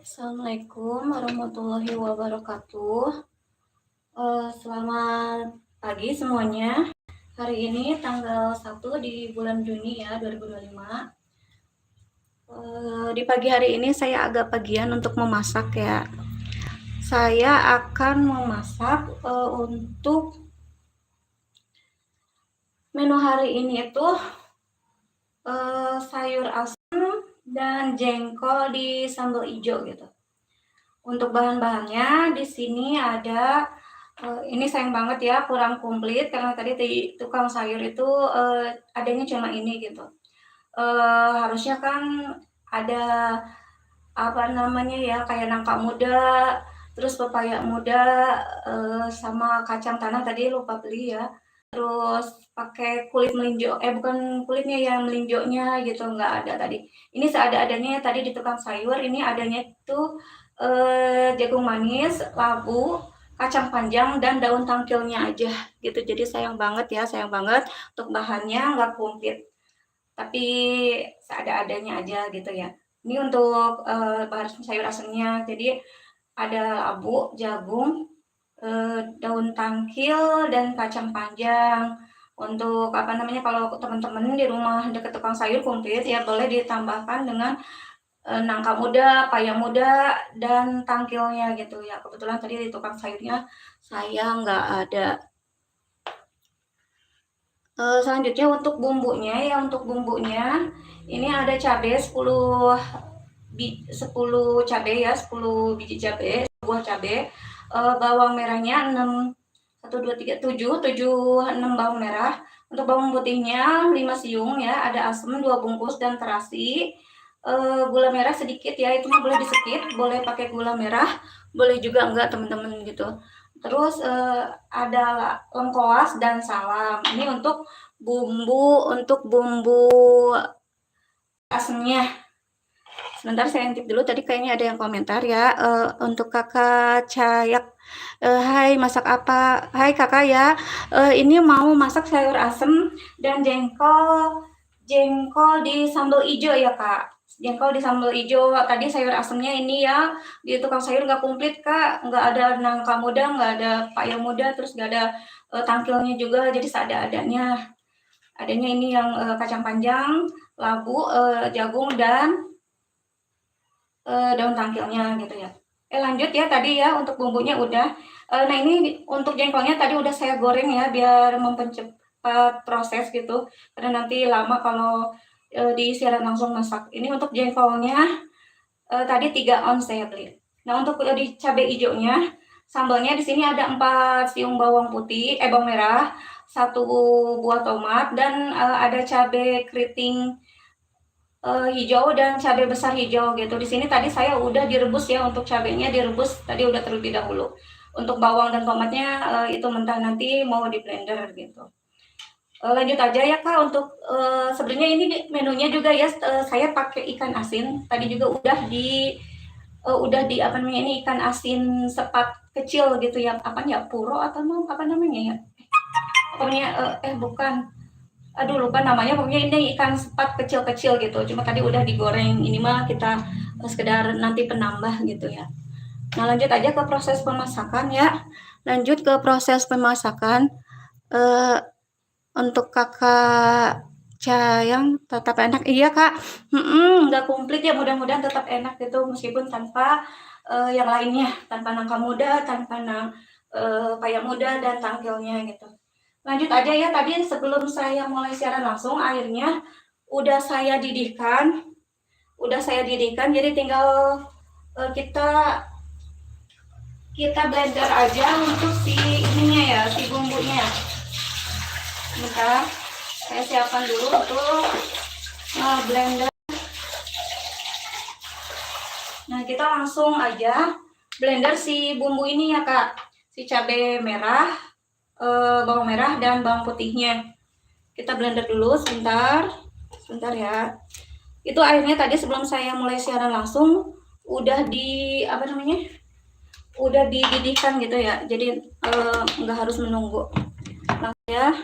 Assalamualaikum warahmatullahi wabarakatuh. Selamat pagi semuanya. Hari ini tanggal 1 di bulan Juni ya 2025. Di pagi hari ini saya agak pagian untuk memasak ya. Saya akan memasak untuk menu hari ini itu sayur asam dan jengkol di sambal hijau gitu. Untuk bahan-bahannya di sini ada ini sayang banget ya kurang komplit karena tadi di tukang sayur itu adanya cuma ini gitu. Harusnya kan ada apa namanya ya kayak nangka muda, terus pepaya muda, sama kacang tanah tadi lupa beli ya. Terus pakai kulit melinjo, bukan kulitnya yang melinjonya gitu, nggak ada tadi. Ini seada-adanya tadi di tukang sayur, ini adanya itu jagung manis, labu, kacang panjang, dan daun tangkilnya aja gitu. Jadi sayang banget ya, sayang banget untuk bahannya nggak komplit. Tapi seada-adanya aja gitu ya. Ini untuk bahan sayur asemnya. Jadi ada labu, jagung, daun tangkil dan kacang panjang. Untuk apa namanya kalau teman-teman di rumah dekat tukang sayur komplit ya boleh ditambahkan dengan nangka muda, paya muda dan tangkilnya gitu ya. Kebetulan tadi di tukang sayurnya saya nggak ada. Selanjutnya untuk bumbunya ya, untuk bumbunya ini ada cabai 10 cabai ya, 10 biji cabai, buah cabai, bawang merahnya 6 1 2 3 7 6 bawang merah. Untuk bawang putihnya 5 siung ya, ada asam 2 bungkus dan terasi. Gula merah sedikit ya, itu mah boleh di-skip, boleh pakai gula merah, boleh juga enggak teman-teman gitu. Terus ada lengkoas dan salam. Ini untuk bumbu asemnya. Sebentar saya intip dulu, tadi kayaknya ada yang komentar ya. Untuk kakak Cayak, hai masak apa? Hai kakak ya, ini mau masak sayur asem dan jengkol di sambal hijau ya kak. Jengkol di sambal hijau. Tadi sayur asemnya ini ya di tukang sayur nggak komplit kak, nggak ada nangka muda, nggak ada paya muda, terus nggak ada tangkilnya juga, jadi seadanya. Adanya ini yang kacang panjang, labu, jagung dan daun tangkilnya gitu ya. Lanjut ya tadi ya untuk bumbunya udah. Nah ini untuk jengkolnya tadi udah saya goreng ya biar mempercepat proses gitu. Karena nanti lama kalau disiaran langsung masak. Ini untuk jengkolnya tadi 3 ons saya beli. Nah untuk di cabai hijaunya, sambalnya di sini ada 4 siung bawang putih, bawang merah, 1 buah tomat dan ada cabai keriting hijau dan cabai besar hijau gitu. Di sini tadi saya udah direbus ya, untuk cabainya direbus tadi udah terlebih dahulu. Untuk bawang dan tomatnya itu mentah, nanti mau di blender gitu. Lanjut aja ya kak, untuk sebenarnya ini menunya juga ya saya pakai ikan asin. Tadi juga udah di apa namanya ini ikan asin sepat kecil gitu ya, apa ya puro atau apa namanya ya? Pokoknya bukan. Aduh lupa namanya, pokoknya ini ikan sepat kecil-kecil gitu. Cuma tadi udah digoreng, ini mah kita sekedar nanti penambah gitu ya. Nah lanjut aja ke proses pemasakan ya. Lanjut ke proses pemasakan. Untuk kakak Cayang tetap enak. Iya kak, nggak komplit ya, mudah-mudahan tetap enak gitu meskipun tanpa yang lainnya, tanpa nangka muda, tanpa paya muda dan tangkilnya gitu. Lanjut aja ya, tadi sebelum saya mulai siaran langsung airnya udah saya didihkan, jadi tinggal kita blender aja untuk si ininya ya, si bumbunya. Bentar, saya siapkan dulu untuk blender. Nah kita langsung aja blender si bumbu ini ya kak, si cabai merah, bawang merah dan bawang putihnya. Kita blender dulu sebentar ya. Itu airnya tadi sebelum saya mulai siaran langsung udah udah dididihkan gitu ya. Jadi nggak harus menunggu. Nah ya.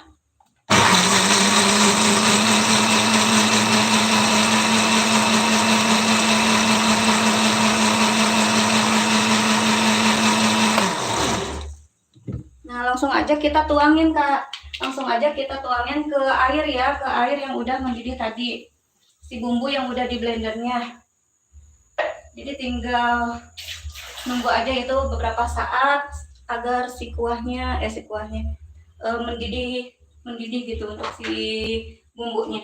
aja kita tuangin Kak, langsung aja kita tuangin ke air ya, ke air yang udah mendidih tadi, si bumbu yang udah di blendernya. Jadi tinggal nunggu aja itu beberapa saat agar si kuahnya mendidih gitu untuk si bumbunya.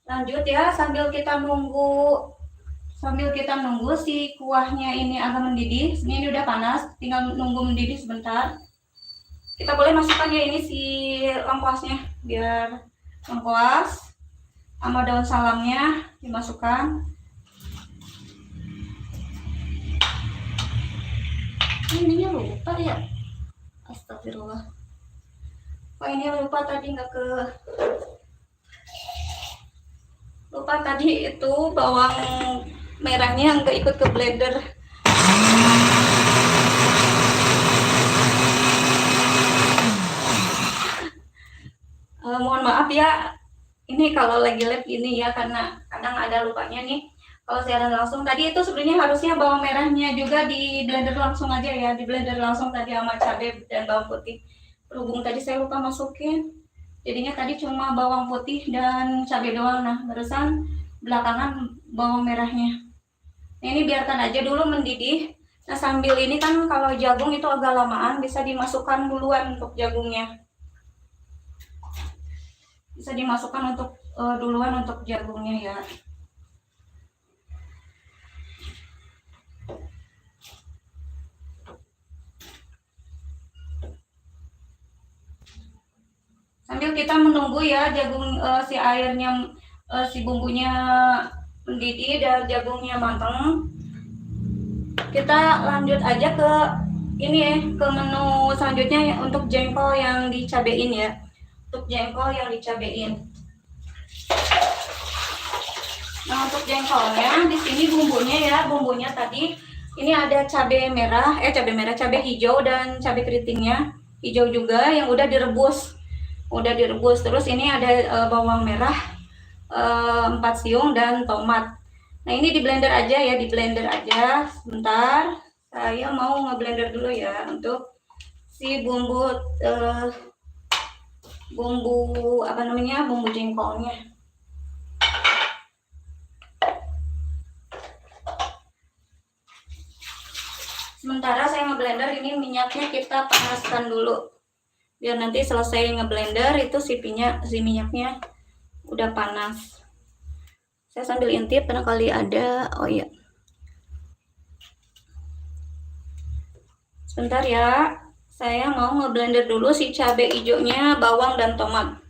Lanjut ya, sambil kita nunggu si kuahnya ini agak mendidih. Ini udah panas, tinggal nunggu mendidih sebentar. Kita boleh masukkan ya ini si lengkuasnya, biar lengkuas sama daun salamnya dimasukkan. Ininya lupa ya, astagfirullah. Oh ini lupa tadi itu bawang merahnya nggak ikut ke blender. Mohon maaf ya, ini kalau lagi live ini ya, karena kadang ada lupanya nih. Kalau siaran langsung tadi itu sebenarnya harusnya bawang merahnya juga di blender langsung aja ya, di blender langsung tadi sama cabai dan bawang putih. Berhubung tadi saya lupa masukin, jadinya tadi cuma bawang putih dan cabai doang. Nah barusan belakangan bawang merahnya. Nah, ini biarkan aja dulu mendidih. Nah sambil ini kan kalau jagung itu agak lamaan, bisa dimasukkan duluan untuk jagungnya. Bisa dimasukkan untuk duluan untuk jagungnya ya. Sambil kita menunggu ya jagung si airnya si bumbunya mendidih dan jagungnya matang, kita lanjut aja ke ini ya, ke menu selanjutnya ya, untuk jengkol yang dicabein ya. Untuk jengkol yang dicabein. Nah untuk jengkolnya di sini bumbunya tadi ini ada cabai hijau dan cabai keritingnya hijau juga yang udah direbus. Terus ini ada bawang merah 4 siung dan tomat. Nah ini di blender aja ya, sebentar. Saya mau ngeblender dulu ya untuk si bumbu bumbu jengkolnya. Sementara saya ngeblender, ini minyaknya kita panaskan dulu biar nanti selesai ngeblender itu si minyaknya udah panas. Saya sambil intip barangkali ada. Oh iya, sebentar ya, saya mau ngeblender dulu si cabai hijaunya, bawang dan tomat.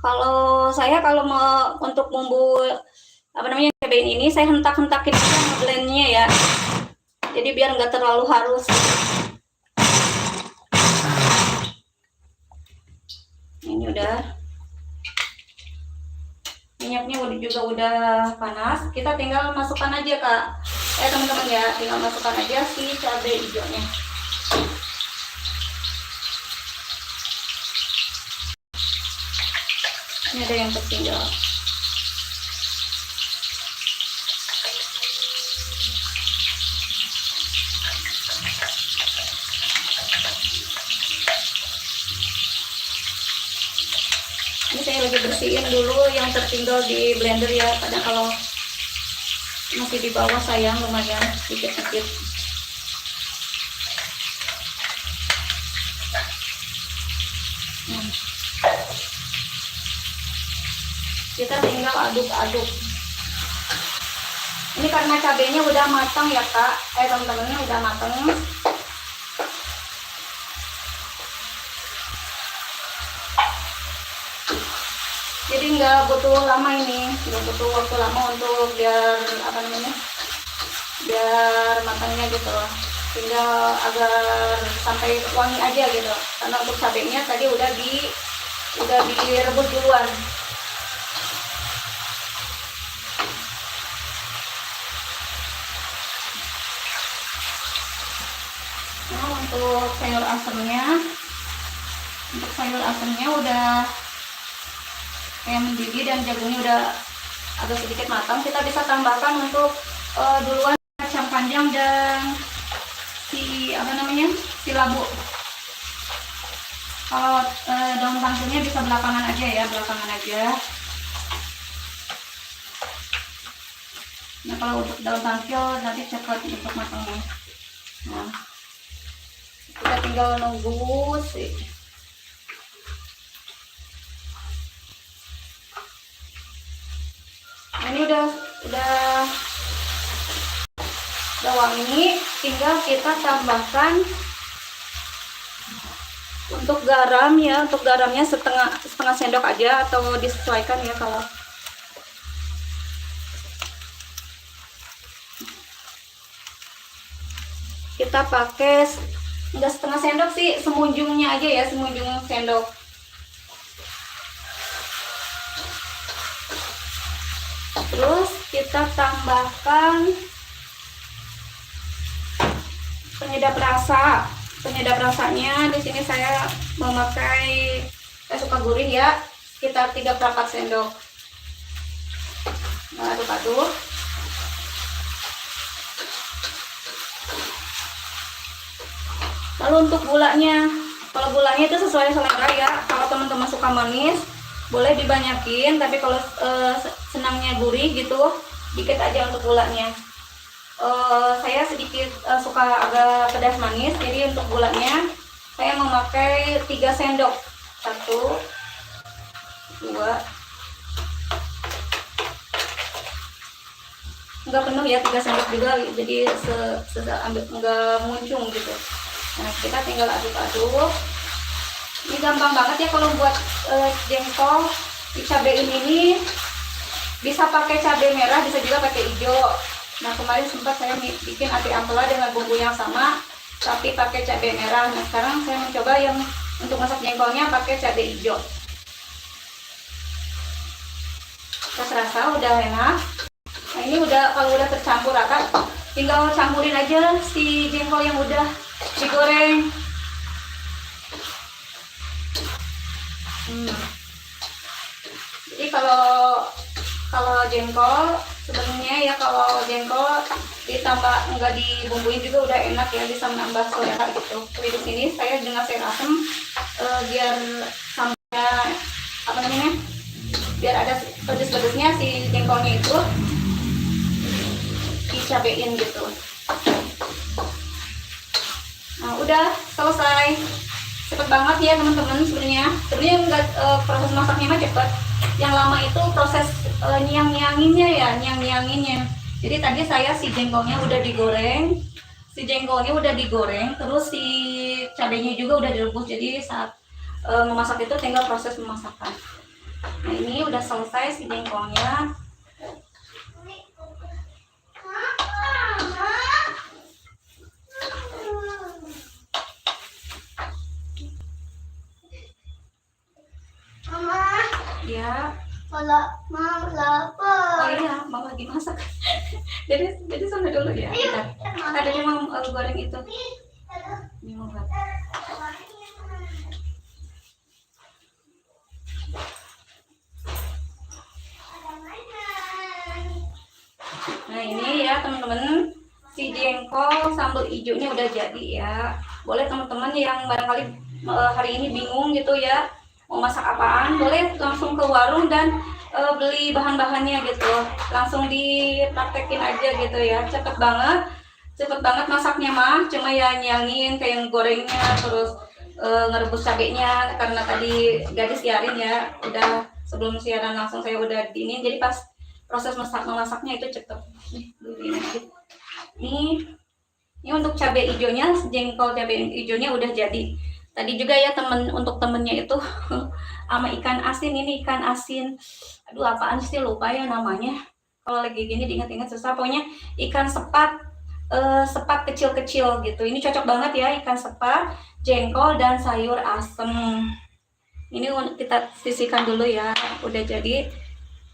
Kalau mau untuk bumbu cabai ini saya hentak-hentakin aja ngeblendnya ya, jadi biar nggak terlalu halus. Ini udah minyaknya juga udah panas, kita tinggal masukkan aja Kak, teman-teman ya, tinggal masukkan aja si cabai hijaunya. Ini ada yang tertinggal. Ini saya lagi bersihin dulu yang tertinggal di blender ya, kadang kalau masih di bawah sayang lumayan sedikit-sedikit. Kita tinggal aduk-aduk. Ini karena cabenya udah matang ya Kak, teman-temannya udah matang. Jadi nggak butuh lama nggak butuh waktu lama untuk biar biar matangnya gitu. Tinggal agar sampai wangi aja gitu. Karena untuk cabenya tadi udah direbus duluan. untuk sayur asemnya. Untuk sayur asemnya udah kayak mendidih dan jagungnya udah agak sedikit matang. Kita bisa tambahkan untuk duluan kacang panjang dan si si labu. Kalau daun tangkilnya bisa belakangan aja ya, belakangan aja. Nah kalau untuk daun tangkil nanti cepat untuk matangnya. Nah kita tinggal nunggu sih. Nah, ini udah wangi, tinggal kita tambahkan untuk garam ya. Untuk garamnya setengah sendok aja atau disesuaikan ya. Kalau kita pakai enggak setengah sendok sih, semunjungnya aja ya, semunjung sendok. Terus kita tambahkan penyedap rasa. Penyedap rasanya di sini saya memakai, saya suka gurih ya, sekitar 3/4 sendok. Nah, aduk-aduk. Lalu untuk gulanya, kalau gulanya itu sesuai selera ya. Kalau teman-teman suka manis, boleh dibanyakin, tapi kalau senangnya gurih gitu, dikit aja untuk gulanya. Saya sedikit suka agak pedas manis, jadi untuk gulanya saya memakai 3 sendok. 1, 2, enggak penuh ya, 3 sendok juga, jadi enggak muncung gitu. Nah kita tinggal aduk-aduk. Ini gampang banget ya kalau buat jengkol. Dicabein ini bisa pakai cabai merah, bisa juga pakai hijau. Nah kemarin sempat saya bikin ati ampela dengan bumbu yang sama tapi pakai cabai merah. Nah sekarang saya mencoba yang untuk masak jengkolnya pakai cabai hijau. Rasa udah enak. Nah ini kalau udah tercampur rata, tinggal campurin aja si jengkol yang udah digoreng. Jadi kalau jengkol sebenarnya ya, kalau jengkol ditambah enggak dibumbuin juga udah enak ya, bisa menambah selera gitu. Tapi di sini saya dengan sayur asem biar sambalnya biar ada pedes-pedesnya si jengkolnya itu dicabein gitu. Nah udah selesai, cepet banget ya teman-teman. Sebenarnya enggak, proses masaknya mah cepet. Yang lama itu proses nyianginnya. Jadi tadi saya si jengkolnya udah digoreng, terus si cabenya juga udah direbus. Jadi saat memasak itu tinggal proses memasakan. Nah ini udah selesai si jengkolnya. Ya. Kalau mau lapar. Oh iya, mau lagi masak. jadi sana dulu ya. Ada yang mau goreng itu. Ini mau buat. Nah ini ya teman-teman, si jengkol sambal hijaunya udah jadi ya. Boleh teman-teman yang barangkali hari ini bingung gitu ya, mau masak apaan, boleh langsung ke warung dan beli bahan-bahannya gitu, langsung dipraktekin aja gitu ya. Cepet banget masaknya mah, cuma ya nyangin kayak gorengnya, terus ngerebus cabenya. Karena tadi gadis siarin ya, udah sebelum siaran langsung saya udah dinin, jadi pas proses memasaknya itu cepet. Ini untuk cabai hijaunya, jengkol cabai hijaunya udah jadi. Tadi juga ya untuk temennya itu sama ikan asin. Ini ikan asin, aduh apaan sih, lupa ya namanya. Kalau lagi gini diingat-ingat susah. Pokoknya ikan sepat kecil-kecil gitu. Ini cocok banget ya, ikan sepat, jengkol dan sayur asem. Ini kita sisihkan dulu ya, udah jadi.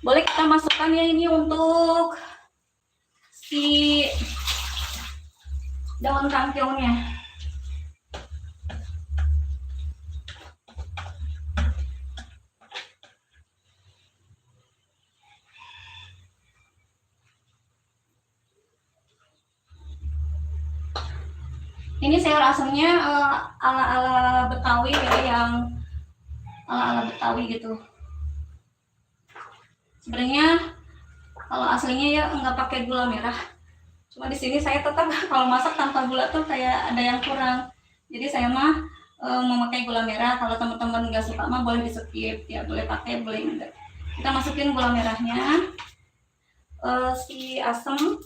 Boleh kita masukkan ya ini untuk si daun tangkilnya. Ini sayur asemnya ala-ala Betawi ya, yang ala-ala Betawi gitu. Sebenarnya kalau aslinya ya nggak pakai gula merah. Cuma di sini saya tetap kalau masak tanpa gula tuh kayak ada yang kurang. Jadi saya mah memakai gula merah. Kalau teman-teman nggak suka mah boleh di skip ya, boleh pakai boleh enggak. Kita masukin gula merahnya, si asam,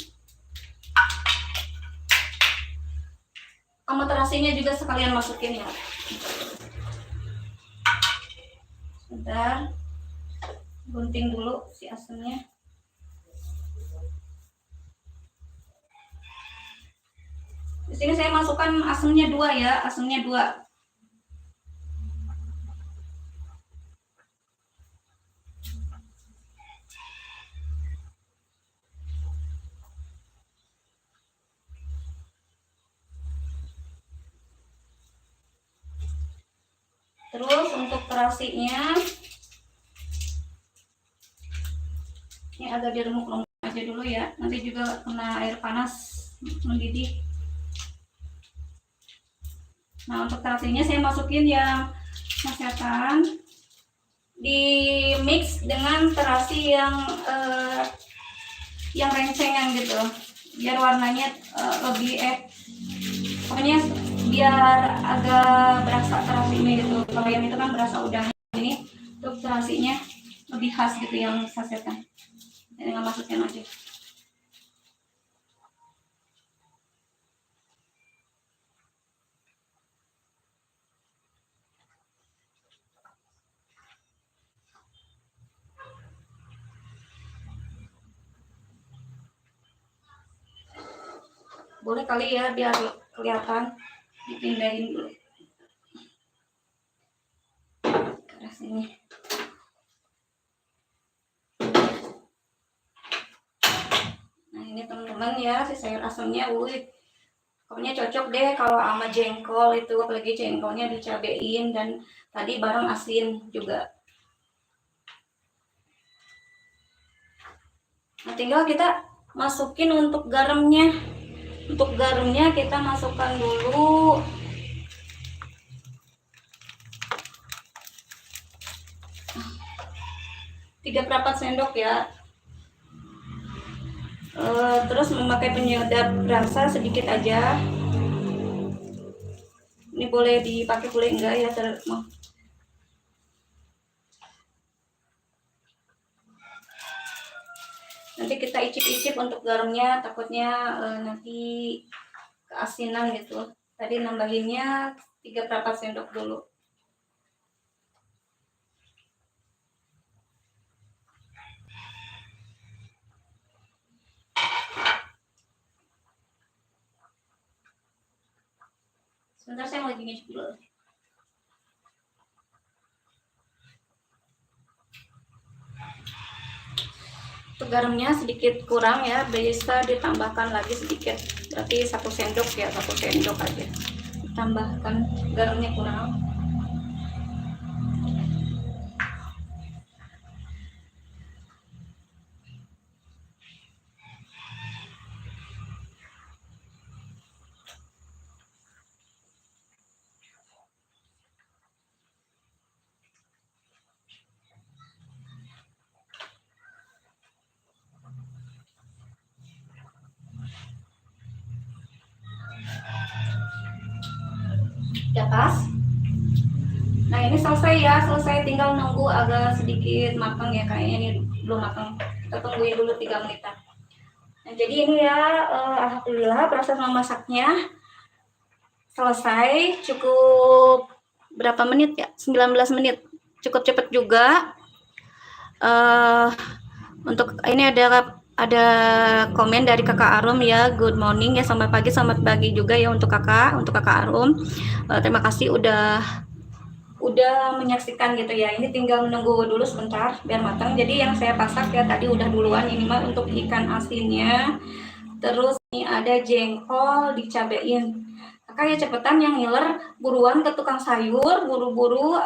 sama terasinya juga sekalian masukin ya. Sebentar, gunting dulu si asamnya. Di sini saya masukkan asamnya 2 ya, asamnya 2. Terus untuk terasinya ini agak diremuk-remuk aja dulu ya, nanti juga kena air panas mendidih. Nah, untuk terasinya saya masukin yang sasetan, di mix dengan terasi yang rencengan gitu, biar warnanya lebih pokoknya biar agak berasa terasinya gitu. Kalau yang itu kan berasa udangnya, ini untuk terasinya lebih khas gitu yang sasetan. Jadi nggak masukin aja. Boleh kali ya biar kelihatan, dipindahin dulu ke arah sini. Nah ini teman-teman ya, si sayur asamnya, pokoknya cocok deh kalau sama jengkol itu, apalagi jengkolnya dicabein dan tadi bareng asin juga. Nah tinggal kita masukin untuk garamnya. Untuk garamnya kita masukkan dulu 3/4 sendok ya. Terus memakai penyedap rasa sedikit aja. Ini boleh dipakai boleh enggak ya, nanti kita icip-icip untuk garamnya, takutnya nanti keasinan gitu. Tadi nambahinnya 3/4 sendok dulu. Sebentar saya mau lagi ngicip dulu. Untuk garamnya sedikit kurang ya, bisa ditambahkan lagi sedikit, berarti 1 sendok ya, 1 sendok aja ditambahkan, garamnya kurang. Udah pas. Nah ini selesai ya, selesai, tinggal nunggu agak sedikit matang ya, kayaknya ini belum matang, kita tungguin dulu 3 menitan. Nah jadi ini ya, alhamdulillah proses memasaknya selesai. Cukup berapa menit ya, 19 menit, cukup cepet juga. Untuk ini ada komen dari kakak Arum ya, good morning ya, selamat pagi juga ya untuk kakak Arum. Terima kasih udah menyaksikan gitu ya. Ini tinggal menunggu dulu sebentar biar matang. Jadi yang saya pasak ya tadi udah duluan, ini mah untuk ikan asinnya. Terus ini ada jengkol dicabein. Kakak ya cepetan yang ngiler, buruan ke tukang sayur, buru-buru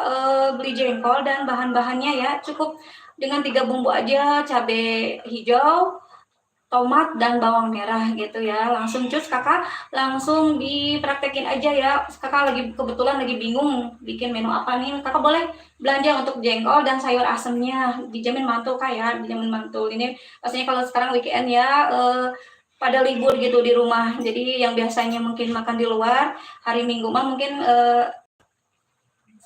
beli jengkol dan bahan-bahannya ya. Cukup dengan 3 bumbu aja, cabai hijau, tomat dan bawang merah gitu ya. Langsung cus kakak langsung dipraktekin aja ya. Kakak lagi kebetulan lagi bingung bikin menu apa nih, kakak boleh belanja untuk jengkol dan sayur asemnya, dijamin mantul kak ya, dijamin mantul. Ini pastinya kalau sekarang weekend ya, pada libur gitu di rumah, jadi yang biasanya mungkin makan di luar hari Minggu mah mungkin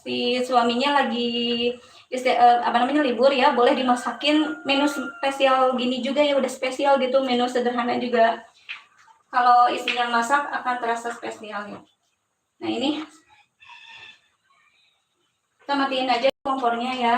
si suaminya lagi libur ya, boleh dimasakin menu spesial gini juga ya, udah spesial gitu, menu sederhana juga. Kalau istrinya masak akan terasa spesialnya. Nah ini kita matiin aja kompornya ya.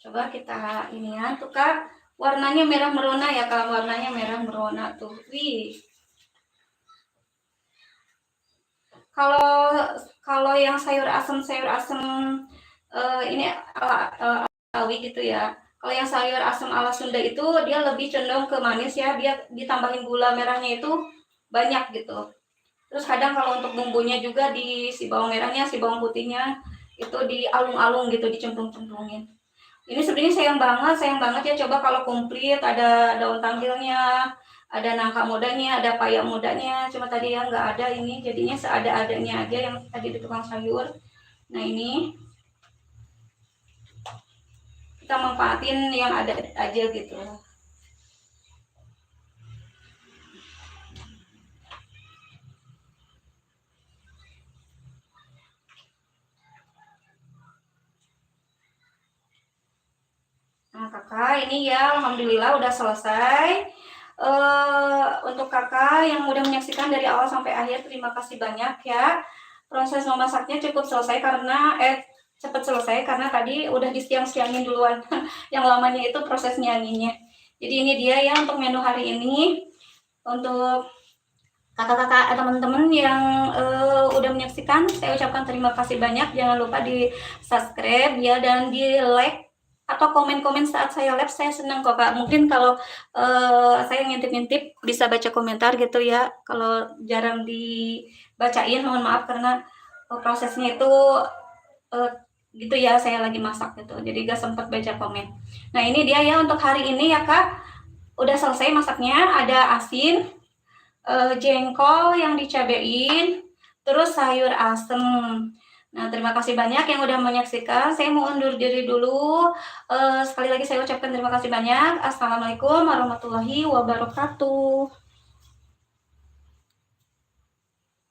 Coba kita ini ya, tuh kak, warnanya merah merona ya, kalau warnanya merah merona tuh, wih. Kalau yang sayur asem ini ala Betawi gitu ya. Kalau yang sayur asem ala Sunda itu dia lebih cenderung ke manis ya, dia ditambahin gula merahnya itu banyak gitu. Terus kadang kalau untuk bumbunya juga di si bawang merahnya, si bawang putihnya itu dialung-alung gitu, dicemplung-cemplungin. Ini sebenarnya sayang banget ya, coba kalau komplit ada daun tanggilnya, ada nangka mudanya, ada payak mudanya, cuma tadi yang nggak ada, ini jadinya seada-adanya aja yang tadi di tukang sayur. Nah ini kita manfaatin yang ada aja gitu. Nah kakak ini ya alhamdulillah udah selesai. Untuk kakak yang udah menyaksikan dari awal sampai akhir, terima kasih banyak ya. Proses memasaknya cukup selesai karena cepat selesai karena tadi udah disiang-siangin duluan. Yang lamanya itu proses nyanyinya. Jadi ini dia ya untuk menu hari ini. Untuk kakak-kakak teman-teman yang udah menyaksikan, saya ucapkan terima kasih banyak. Jangan lupa di subscribe ya, dan di like atau komen-komen saat saya live. Saya senang kok kak. Mungkin kalau saya ngintip-ngintip bisa baca komentar gitu ya. Kalau jarang dibacain mohon maaf karena prosesnya itu gitu ya, saya lagi masak gitu, jadi gak sempat baca komen. Nah ini dia ya untuk hari ini ya kak, udah selesai masaknya. Ada asin, jengkol yang dicabein, terus sayur asem. Nah, terima kasih banyak yang udah menyaksikan. Saya mau undur diri dulu. Sekali lagi saya ucapkan terima kasih banyak. Assalamualaikum warahmatullahi wabarakatuh.